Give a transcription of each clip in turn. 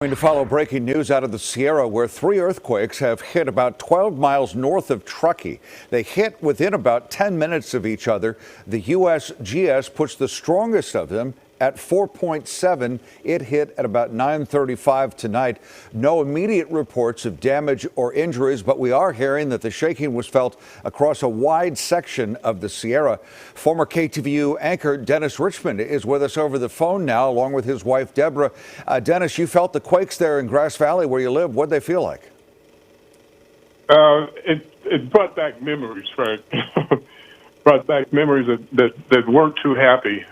Going to follow breaking news out of the Sierra, where 3 earthquakes have hit about 12 miles north of Truckee. They hit within about 10 minutes of each other. The USGS puts the strongest of them at 4.7. It hit at about 9:35 tonight. No immediate reports of damage or injuries, but we are hearing that the shaking was felt across a wide section of the Sierra. Former KTVU anchor Dennis Richmond is with us over the phone now, along with his wife, Deborah. Dennis, you felt the quakes there in Grass Valley where you live. What'd they feel like? It brought back memories, Frank. Brought back memories that weren't too happy.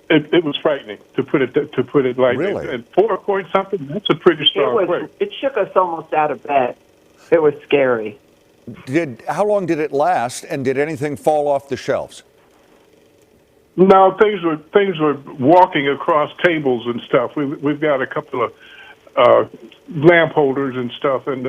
It was frightening, to put it lightly. Really? And 4 point something, that's a pretty strong quake. It shook us almost out of bed. It was scary. How long did it last, and did anything fall off the shelves? No, things were walking across tables and stuff. We've got a couple of lamp holders and stuff, and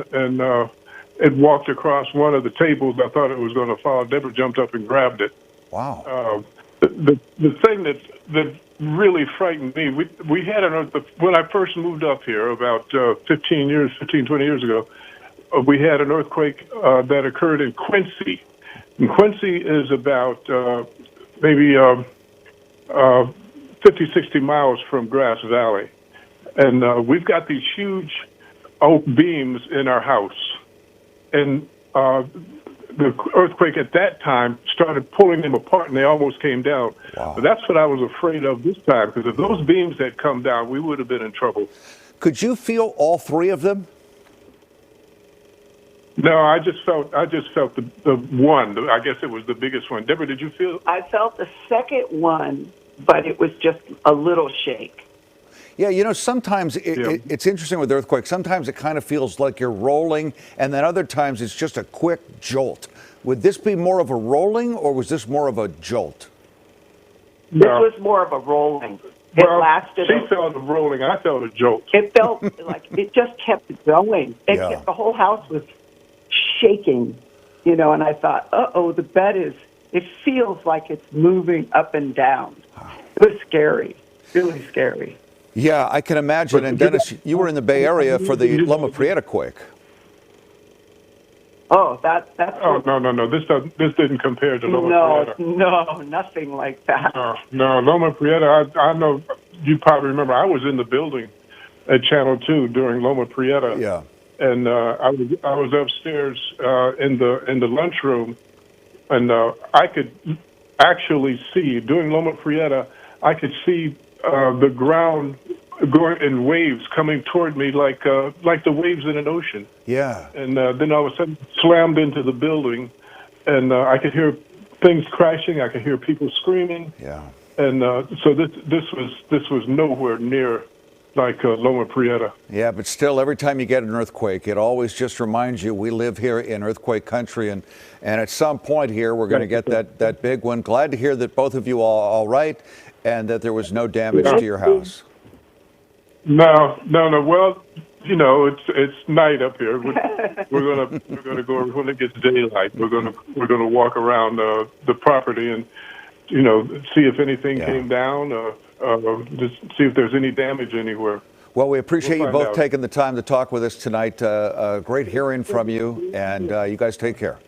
it walked across one of the tables. I thought it was going to fall. Deborah jumped up and grabbed it. Wow. The thing that really frightened me, we had when I first moved up here about 20 years ago, we had an earthquake that occurred in Quincy. And Quincy is about maybe 50, 60 miles from Grass Valley. And we've got these huge oak beams in our house. And the earthquake at that time started pulling them apart, and they almost came down. Wow. But that's what I was afraid of this time, because if those beams had come down, we would have been in trouble. Could you feel all 3 of them? No, I just felt the one. I guess it was the biggest one. Deborah, did you feel? I felt the second one, but it was just a little shake. Yeah, you know, sometimes it's interesting with earthquakes. Sometimes it kind of feels like you're rolling, and then other times it's just a quick jolt. Would this be more of a rolling, or was this more of a jolt? This was more of a rolling. It lasted. She felt a rolling. I felt a jolt. It felt like it just kept going. The whole house was shaking, you know, and I thought, the bed it feels like it's moving up and down. It was scary, really scary. Yeah, I can imagine. And Dennis, you were in the Bay Area for the Loma Prieta quake. Oh, that's. Oh, no. This didn't compare to Loma Prieta. No, nothing like that. No, Loma Prieta. I know you probably remember. I was in the building at Channel 2 during Loma Prieta. Yeah. And I was upstairs in the lunchroom, and I could actually see during Loma Prieta. I could see the ground going in waves coming toward me like the waves in an ocean. Yeah. And then all of a sudden slammed into the building, and I could hear things crashing. I could hear people screaming. Yeah. And so this was nowhere near like Loma Prieta. Yeah, but still, every time you get an earthquake, it always just reminds you we live here in earthquake country, and at some point here we're going to get that big one. Glad to hear that both of you are all right, and that there was no damage to your house. No. Well, you know, it's night up here. We're gonna go when it gets daylight. We're gonna walk around the property and, you know, see if anything came down. Just see if there's any damage anywhere. Well, we appreciate you both taking the time to talk with us tonight. Great hearing from you, and you guys take care.